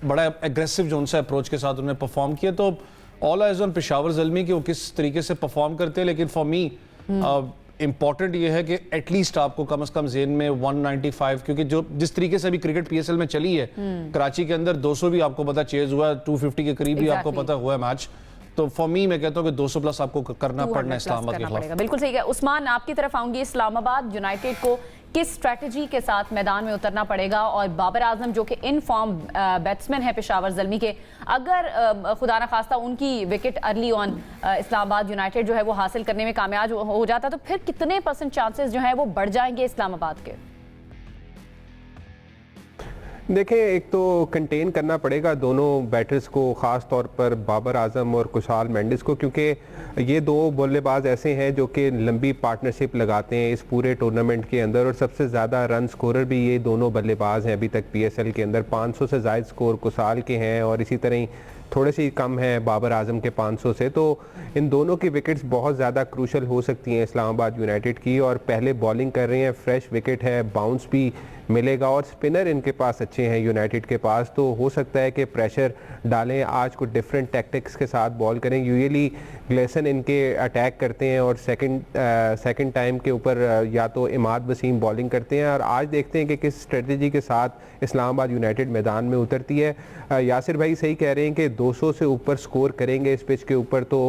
बड़ा एग्रेसिव जो उनसे अप्रोच के साथ उन्होंने परफॉर्म किया। तो all eyes on Peshawar Zalmi कि वो किस तरीके से परफॉर्म करते हैं। लेकिन फॉर मी इंपॉर्टेंट ये है कि एटलीस्ट आपको कम से कम जेन में 195, क्योंकि जो जिस तरीके से अभी क्रिकेट PSL में चली है, कराची के अंदर 200 भी आपको पता चेज हुआ, 250 के करीब भी आपको पता हुआ है मैच। तो फॉर मी मैं कहता हूँ कि 200 प्लस आपको करना पड़ना है इस्लामाबाद के खिलाफ। बिल्कुल सही है। उस्मान, आपकी तरफ आऊंगी, इस्लामाबाद यूनाइटेड को किस स्ट्रेटजी के साथ मैदान में उतरना पड़ेगा, और बाबर आजम जो कि इन फॉर्म बैट्समैन है पेशावर ज़ल्मी के, अगर खुदा न खास्ता उनकी wicket early on Islamabad United जो है वो हासिल करने में कामयाब हो जाता, तो फिर कितने % चांसेस जो है वो बढ़ जाएंगे इस्लामाबाद के? देखें, एक तो कंटेन करना पड़ेगा दोनों बैटर्स को, ख़ास तौर पर बाबर आजम और कुशाल मेंडिस को, क्योंकि ये दो बल्लेबाज ऐसे हैं जो कि लंबी पार्टनरशिप लगाते हैं इस पूरे टूर्नामेंट के अंदर, और सबसे ज़्यादा रन स्कोरर भी ये दोनों बल्लेबाज हैं अभी तक PSL के अंदर। 500 से ज़ायद स्कोर कुशाल के हैं, और इसी तरह ही थोड़े सी कम है बाबर आजम के 500 से। तो इन दोनों की विकेट्स बहुत ज़्यादा क्रूशल हो सकती हैं इस्लामाबाद यूनाइटेड की, और पहले बॉलिंग कर रहे हैं, फ्रेश विकेट है, बाउंस भी मिलेगा, और स्पिनर इनके पास अच्छे हैं यूनाइटेड के पास, तो हो सकता है कि प्रेशर डालें, आज कुछ डिफरेंट टैक्टिक्स के साथ बॉल करें। यूजुअली ग्लेसन इनके अटैक करते हैं और सेकंड टाइम के ऊपर या तो इमाद वसीम बॉलिंग करते हैं, और आज देखते हैं कि किस स्ट्रेटजी के साथ इस्लामाबाद यूनाइटेड मैदान में उतरती है। यासिर भाई सही कह रहे हैं कि 200 से ऊपर स्कोर करेंगे इस पिच के ऊपर तो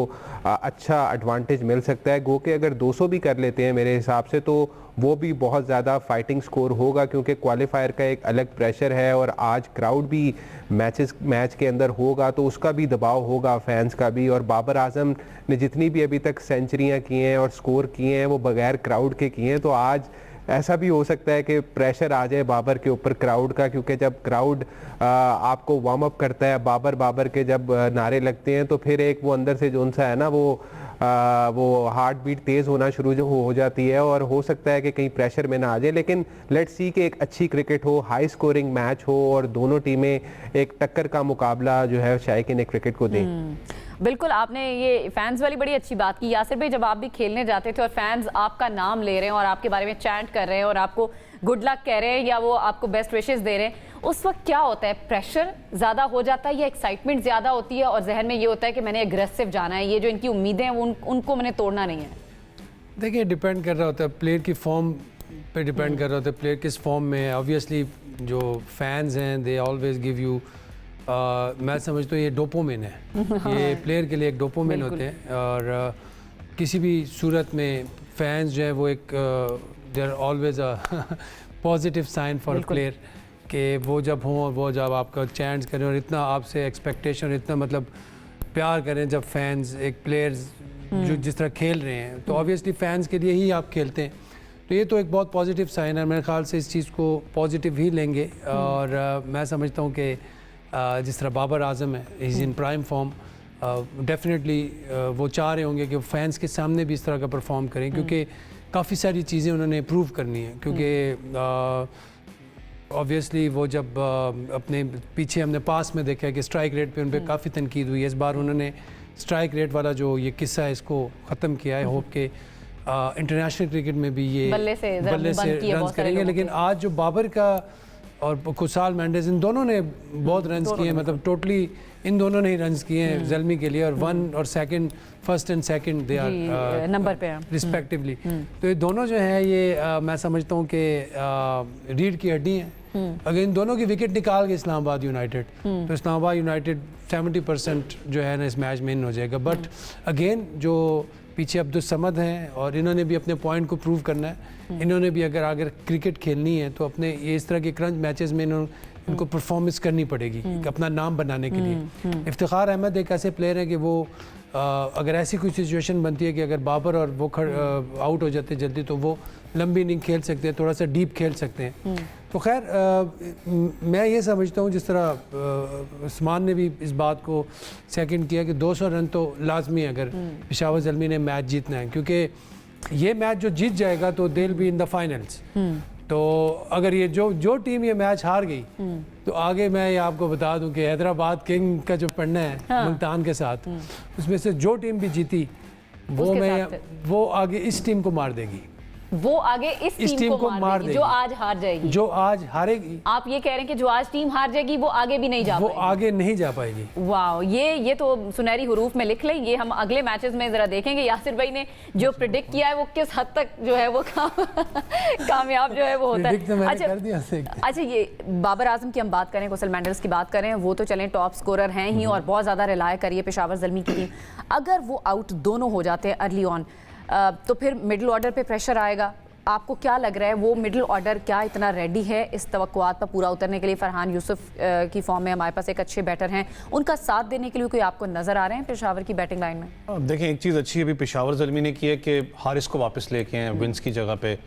अच्छा एडवांटेज मिल सकता है। गो के अगर 200 भी कर लेते हैं मेरे हिसाब से, तो वो भी बहुत ज़्यादा फाइटिंग स्कोर होगा, क्योंकि क्वालिफायर का एक अलग प्रेशर है, और आज क्राउड भी मैच के अंदर होगा, तो उसका भी दबाव होगा, फैंस का भी। और बाबर आजम ने जितनी भी अभी तक सेंचुरियाँ की हैं और स्कोर किए हैं वो बगैर क्राउड के किए हैं, तो आज ऐसा भी हो सकता है कि प्रेशर आ जाए बाबर के ऊपर क्राउड का, क्योंकि जब क्राउड आपको वार्म अप करता है, बाबर के जब नारे लगते हैं, तो फिर एक वो अंदर से जो सा है ना, वो वो हार्ट बीट तेज़ होना शुरू जो हो जाती है और हो सकता है कि कहीं प्रेशर में ना आ जाए। लेकिन लेट्स सी कि एक अच्छी क्रिकेट हो, हाई स्कोरिंग मैच हो और दोनों टीमें एक टक्कर का मुकाबला जो है शायकीन क्रिकेट को दें। बिल्कुल, आपने ये फैंस वाली बड़ी अच्छी बात की यासिर भाई। जब आप भी खेलने जाते थे और फैंस आपका नाम ले रहे हैं और आपके बारे में चैंट कर रहे हैं और आपको गुड लक कह रहे हैं या वो आपको बेस्ट विशेस दे रहे हैं, उस वक्त क्या होता है? प्रेशर ज़्यादा हो जाता है या एक्साइटमेंट ज़्यादा होती है और जहन में ये होता है कि मैंने एग्रेसिव जाना है, ये जो इनकी उम्मीदें हैं उनको मैंने तोड़ना नहीं है? देखिए, डिपेंड कर रहा होता है प्लेयर की फॉर्म पे, डिपेंड कर रहा होता है प्लेयर किस फॉर्म में है। ऑब्वियसली जो फैंस हैं दे ऑलवेज गिव यू, मैं समझता हूँ ये डोपामिन है। ये प्लेयर के लिए एक डोपामिन होते हैं और किसी भी सूरत में फैंस जो है वो एक they are always a positive sign for player कि वो जब हों और वो जब आपका चैंट्स करें और इतना आपसे एक्सपेक्टेशन, इतना मतलब प्यार करें जब फैंस एक प्लेयर्स जो जिस तरह खेल रहे हैं, तो ऑब्वियसली फैंस के लिए ही आप खेलते हैं। तो ये तो एक बहुत पॉजिटिव साइन है। मेरे ख्याल से इस चीज़ को पॉजिटिव ही लेंगे और मैं समझता हूँ कि जिस तरह बाबर आजम है, is in prime form, definitely वो चाह रहे होंगे कि फैंस के सामने भी इस तरह का परफॉर्म करें क्योंकि काफ़ी सारी चीज़ें उन्होंने प्रूव करनी है। क्योंकि ऑब्वियसली वो जब अपने पीछे हमने पास में देखा कि स्ट्राइक रेट पे उन पर काफ़ी तनकीद हुई है, इस बार उन्होंने स्ट्राइक रेट वाला जो ये किस्सा है इसको ख़त्म किया है। होप के इंटरनेशनल क्रिकेट में भी ये बल्ले से रन करेंगे। लेकिन आज जो बाबर का और कुसाल मेंडेस, इन दोनों ने बहुत रन्स किए हैं, मतलब टोटली इन दोनों ने ही रन्स किए हैं ज़ल्मी के लिए और वन और second, first and second they are number पे रिस्पेक्टिवली। तो ये दोनों जो है ये मैं समझता हूँ कि रीढ़ की हड्डी हैं। अगर इन दोनों की विकेट निकाल के इस्लामाबाद यूनाइटेड, तो इस्लामाबाद यूनाइटेड 70% जो है ना इस मैच में इन हो जाएगा। बट अगेन जो पीछे अब्दुल समद हैं और इन्होंने भी अपने पॉइंट को प्रूव करना है। इन्होंने भी अगर क्रिकेट खेलनी है तो अपने ये इस तरह के क्रंच मैचेस में इनको परफॉर्मेंस करनी पड़ेगी अपना नाम बनाने के लिए। इफ्तिखार अहमद एक ऐसे प्लेयर हैं कि वो अगर ऐसी कोई सिचुएशन बनती है कि अगर बाबर और वो आउट हो जाते जल्दी, तो वो लंबी इनिंग खेल सकते हैं, थोड़ा सा डीप खेल सकते हैं। तो खैर मैं ये समझता हूँ जिस तरह उस्मान ने भी इस बात को सेकंड किया कि 200 रन तो लाजमी है अगर पेशावर ज़ल्मी ने मैच जीतना है, क्योंकि ये मैच जो जीत जाएगा तो they will be in the finals. तो अगर ये जो टीम ये मैच हार गई तो आगे मैं ये आपको बता दूं कि हैदराबाद किंग का जो पढ़ना है मुल्तान के साथ, उसमें से जो टीम भी जीती वो आगे इस टीम को मार देगी, वो आगे इस टीम को मार देगी जो आज हार जाएगी, जो आज हारेगी। आप ये कह रहे हैं कि जो आज टीम हार जाएगी वो आगे भी नहीं जा पाएगी, वो आगे नहीं जा पाएगी। वाह, ये तो सुनहरी हुरूफ में लिख लें। ये हम अगले मैचेस में जरा देखेंगे यासिर भाई ने जो प्रेडिक्ट किया है वो किस हद तक जो है वो कामयाब जो है वो होता है। अच्छा, ये बाबर आजम की हम बात करें, कुशल मेंडल्स की बात करें, वो तो चलें टॉप स्कोरर हैं ही और बहुत ज़्यादा रिलाय करिए पेशावर ज़ल्मी की टीम। अगर वो आउट दोनों हो जाते हैं अर्ली ऑन तो फिर मिडिल ऑर्डर पे प्रेशर आएगा। आपको क्या लग रहा है वो मिडिल ऑर्डर क्या इतना रेडी है इस तवक्कुआत पर पूरा उतरने के लिए? फरहान यूसुफ की फॉर्म में हमारे पास एक अच्छे बैटर हैं, उनका साथ देने के लिए कोई आपको नज़र आ रहे हैं पेशावर की बैटिंग लाइन में? देखें, एक चीज़ अच्छी अभी पेशावर ज़ल्मी ने की है कि हारिस को वापस लेके हैं विंस की जगह पे।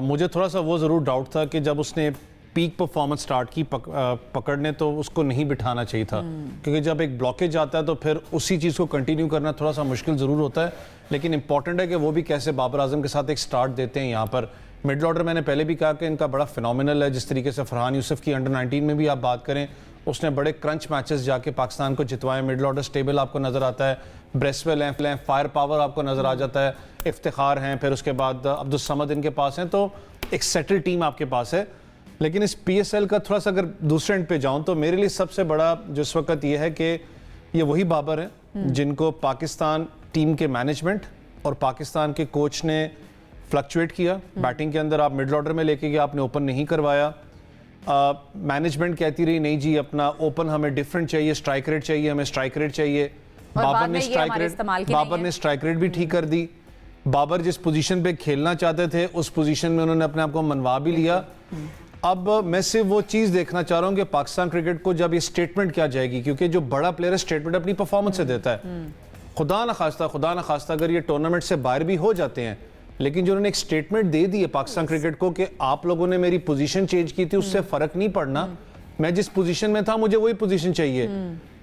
मुझे थोड़ा सा वो ज़रूर डाउट था कि जब उसने पीक परफॉर्मेंस स्टार्ट की पकड़ने तो उसको नहीं बिठाना चाहिए था, क्योंकि जब एक ब्लॉकेज आता है तो फिर उसी चीज़ को कंटिन्यू करना थोड़ा सा मुश्किल ज़रूर होता है। लेकिन इंपॉर्टेंट है कि वो भी कैसे बाबर आजम के साथ एक स्टार्ट देते हैं यहाँ पर। मिडल ऑर्डर मैंने पहले भी कहा कि इनका बड़ा फिनोमिनल है। जिस तरीके से फरहान यूसुफ की अंडर 19 में भी आप बात करें, उसने बड़े क्रंच मैचेस जाके पाकिस्तान को जितवाए। मिडल ऑर्डर स्टेबल आपको नज़र आता है, ब्रेसवेल हैं, फायर पावर आपको नज़र आ जाता है, इफ्तिखार हैं, फिर उसके बाद अब्दुल समद इनके पास हैं, तो एक सेटल टीम आपके पास है। लेकिन इस PSL का थोड़ा सा अगर दूसरे एंड पे जाऊं तो मेरे लिए सबसे बड़ा जो इस वक्त ये है कि ये वही बाबर हैं जिनको पाकिस्तान टीम के मैनेजमेंट और पाकिस्तान के कोच ने फ्लक्चुएट किया बैटिंग के अंदर। आप मिडल ऑर्डर में लेके गए, आपने ओपन नहीं करवाया। मैनेजमेंट कहती रही नहीं जी अपना ओपन हमें डिफरेंट चाहिए, स्ट्राइक रेट चाहिए, हमें स्ट्राइक रेट चाहिए। बाबर ने स्ट्राइक रेट भी ठीक कर दी। बाबर जिस पोजीशन पे खेलना चाहते थे उस पोजीशन में उन्होंने अपने आप को मनवा भी लिया। अब मैं सिर्फ वो चीज़ देखना चाह रहा हूँ कि पाकिस्तान क्रिकेट को जब ये स्टेटमेंट क्या जाएगी, क्योंकि जो बड़ा प्लेयर है स्टेटमेंट अपनी परफॉर्मेंस से देता है। खुदा न खास्ता अगर ये टूर्नामेंट से बाहर भी हो जाते हैं, लेकिन जो उन्होंने एक स्टेटमेंट दे दी है पाकिस्तान क्रिकेट को कि आप लोगों ने मेरी पोजीशन चेंज की थी, उससे फर्क नहीं पड़ना, मैं जिस पोजीशन में था मुझे वही पोजीशन चाहिए।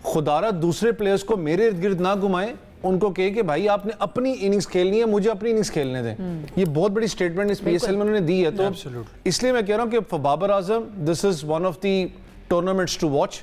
खुदारा दूसरे प्लेयर्स को मेरे इर्द गिर्द ना घुमाएं, उनको कहे कि भाई आपने अपनी इनिंग्स खेलनी है, मुझे अपनी इनिंग्स खेलने दें। ये बहुत बड़ी स्टेटमेंट इस PSL में उन्होंने दी है। तो इसलिए मैं कह रहा हूँ कि for Babar Azam this is one of the tournaments to watch.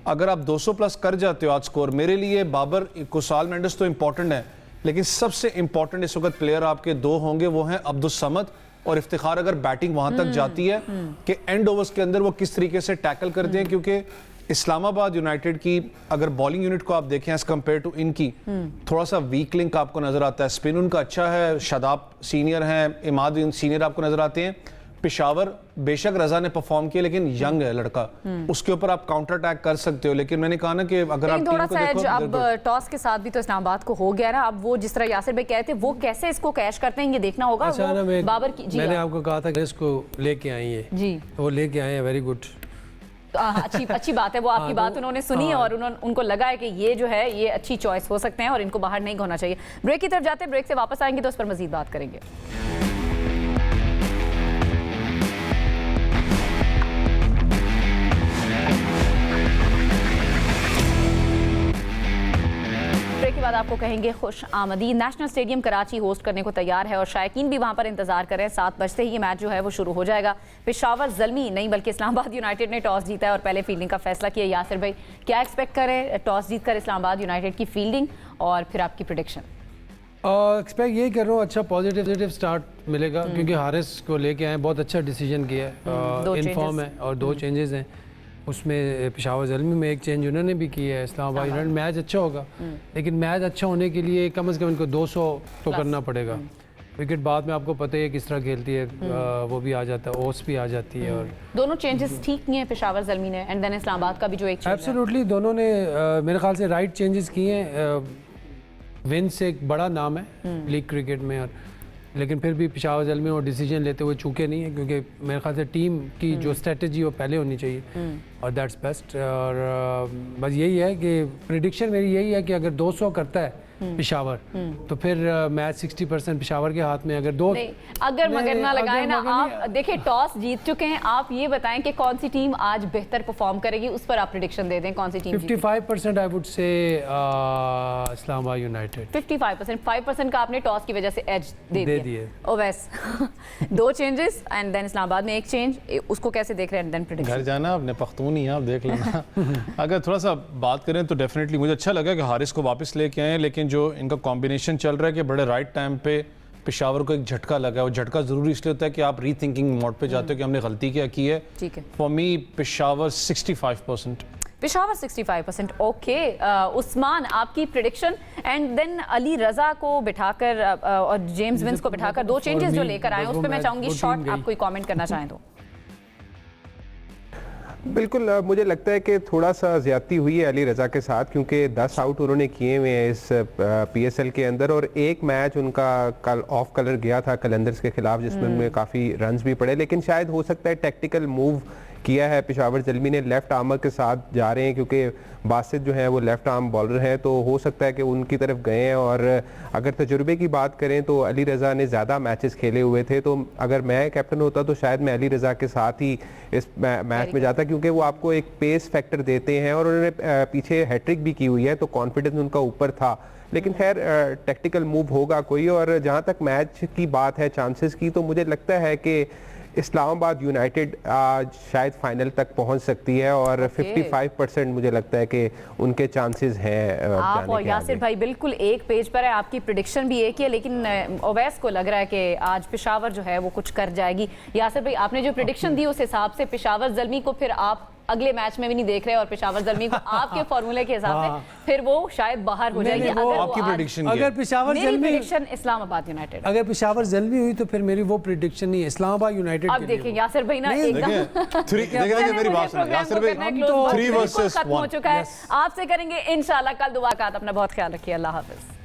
अगर आप 200 प्लस कर जाते हो आज स्कोर, मेरे लिए बाबर कुसाल मेंडिस तो इंपॉर्टेंट है, लेकिन सबसे इंपॉर्टेंट इस वक्त प्लेयर आपके दो होंगे, वो हैं अब्दुल समद और इफ्तिखार। अगर बैटिंग वहां तक जाती है कि एंड ओवर्स के अंदर वो किस तरीके से टैकल करते हैं, क्योंकि इस्लामाबाद यूनाइटेड की अगर बॉलिंग यूनिट को आप देखें एज कंपेयर टू इनकी, थोड़ा सा वीक लिंक आपको नजर आता है। स्पिन उनका अच्छा है, शादाब सीनियर हैं, इमाद सीनियर आपको नजर आते हैं। पेशावर बेशक रजा ने परफॉर्म किया, लेकिन यंग है लड़का, उसके ऊपर आप काउंटर अटैक कर सकते हो। लेकिन मैंने कहा ना कि अगर आप थोड़ा सा एज अब टॉस के साथ भी तो इस्लामाबाद को हो गया ना, अब वो जिस तरह यासिर भाई कहते हैं वो कैसे इसको कैश करते हैं ये देखना होगा। अच्छा, वो बाबर की जी मैंने आपको कहा था कि इसको लेके आई है जी, वो लेके आए हैं, वेरी गुड। अच्छी बात है, वो आपकी बात उन्होंने सुनी और उनको लगा है कि ये जो है ये अच्छी चॉइस हो सकते हैं और इनको बाहर नहीं होना चाहिए। ब्रेक की तरफ जाते हैं, ब्रेक से वापस आएंगे तो उस पर मजीद बात करेंगे। के बाद आपको कहेंगे खुश आमदीद। नेशनल स्टेडियम कराची होस्ट करने को तैयार है और शायकीन भी वहां पर इंतजार कर रहे हैं। 7 बजते ही ये मैच जो है वो शुरू हो जाएगा। पेशावर ज़ल्मी नहीं बल्कि इस्लामाबाद यूनाइटेड ने टॉस जीता है और पहले फील्डिंग का फैसला किया। यासिर भाई क्या एक्सपेक्ट करें टॉस जीतकर इस्लामाबाद यूनाइटेड की फील्डिंग और फिर आपकी प्रेडिक्शन? एक्सपेक्ट यही कर रहा हूँ, अच्छा पॉजिटिव स्टार्ट मिलेगा क्योंकि हारिस को लेके आए, बहुत अच्छा डिसीजन किया है, इनफॉर्म है और 2 चेंजेस हैं उसमें। पेशावर ज़ल्मी में एक चेंज उन्होंने भी किया है। इस्लामाबाद यूनाइटेड मैच अच्छा होगा, लेकिन मैच अच्छा होने के लिए कम से कम इनको 200 तो करना पड़ेगा। विकेट बाद में आपको पता है किस तरह खेलती है, वो भी आ जाता है, ओस भी आ जाती है। और दोनों चेंजेस ठीक किए हैं पेशावर ज़ल्मी ने, एंड देन इस्लामाबाद का भी जो एक एब्सोल्युटली दोनों ने मेरे ख्याल से राइट चेंजेस किए हैं। विंस एक बड़ा नाम है लीग क्रिकेट में, और लेकिन फिर भी पेशावर ज़ल्मी और डिसीजन लेते हुए चूके नहीं है, क्योंकि मेरे ख्याल से टीम की जो स्ट्रेटजी वो पहले होनी चाहिए और दैट्स बेस्ट। और बस यही है कि प्रेडिक्शन मेरी यही है कि अगर 200 करता है पेशावर तो फिर मैच 60% पेशावर के हाथ में। अगर अगर मगर ना लगाए ना, आप देखिए टॉस जीत चुके हैं, आप ये बताएं कि कौन सी टीम आज बेहतर परफॉर्म करेगी, उस पर आप प्रेडिक्शन दे दें कौन सी team. 55% I would say Islamabad United. 55%, 5% का आपने टॉस की वजह से एज दे दिया। Owais 2 changes and then Islamabad में 1 चेंज, उसको कैसे देख रहे हैं? देन प्रेडिक्शन घर जाना अपने पख्तून ही आप देख लेना। अगर थोड़ा सा बात करें तो डेफिनेटली मुझे अच्छा लगा कि हारिस को वापस लेके आए, लेकिन जो इनका कॉम्बिनेशन चल रहा है कि बड़े राइट टाइम पे पेशावर को एक झटका लगा है। वो झटका जरूरी इसलिए होता है कि आप रीथिंकिंग मोड पे जाते हो कि हमने गलती क्या की है। ठीक है, for me Peshawar 65%। Peshawar 65%। Okay Usman, आपकी प्रेडिक्शन? एंड देन अली रजा को बिठाकर और जेम्स विंस को बिठाकर 2 चेंजेस जो लेकर आए उस पर मैं चाहूंगी शॉर्ट आप कोई कमेंट करना चाहें तो। बिल्कुल, मुझे लगता है कि थोड़ा सा ज़्यादती हुई है अली रज़ा के साथ, क्योंकि 10 आउट उन्होंने किए हुए हैं इस PSL के अंदर, और एक मैच उनका कल ऑफ कलर गया था कलंदर्स के खिलाफ जिसमें उनमें काफ़ी रन्स भी पड़े। लेकिन शायद हो सकता है टैक्टिकल मूव किया है पेशावर ज़ल्मी ने, लेफ्ट आर्मर के साथ जा रहे हैं क्योंकि बासित जो है वो लेफ्ट आर्म बॉलर हैं, तो हो सकता है कि उनकी तरफ गए हैं। और अगर तजुर्बे की बात करें तो अली रज़ा ने ज़्यादा मैचेस खेले हुए थे, तो अगर मैं कैप्टन होता तो शायद मैं अली रज़ा के साथ ही इस मैच में जाता, क्योंकि वो आपको एक पेस फैक्टर देते हैं और उन्होंने पीछे हैट्रिक भी की हुई है, तो कॉन्फिडेंस उनका ऊपर था। लेकिन खैर टैक्टिकल मूव होगा कोई। और जहाँ तक मैच की बात है चांसेस की, तो मुझे लगता है कि इस्लामाबाद यूनाइटेड आज शायद फाइनल तक पहुंच सकती है और 55% मुझे लगता है कि उनके चांसेस हैं। आप और यासिर भाई बिल्कुल एक पेज पर है, आपकी प्रेडिक्शन भी एक ही है, लेकिन ओवैस को लग रहा है कि आज पेशावर जो है वो कुछ कर जाएगी। यासिर भाई आपने जो प्रेडिक्शन दी उस हिसाब से पेशावर ज़ल्मी को फिर आप अगले मैच में भी नहीं देख रहे और पेशावर ज़ल्मी को आपके फॉर्मूले के हिसाब से फिर वो शायद बाहर हो जाएगी। आपकी प्रेडिक्शन अगर पेशावर ज़ल्मी इस्लामाबाद यूनाइटेड, अगर पेशावर ज़ल्मी हुई तो फिर मेरी वो प्रेडिक्शन नहीं है इस्लामाबाद यूनाइटेड। अब देखें यासिर भाई ना एकदम मेरी बात सुनिए यासिर भाई, 3 वर्सेस 1 खत्म हो चुका है। आपसे करेंगे इंशाल्लाह कल दुआ का। अपना बहुत ख्याल रखिए, अल्लाह हाफिज।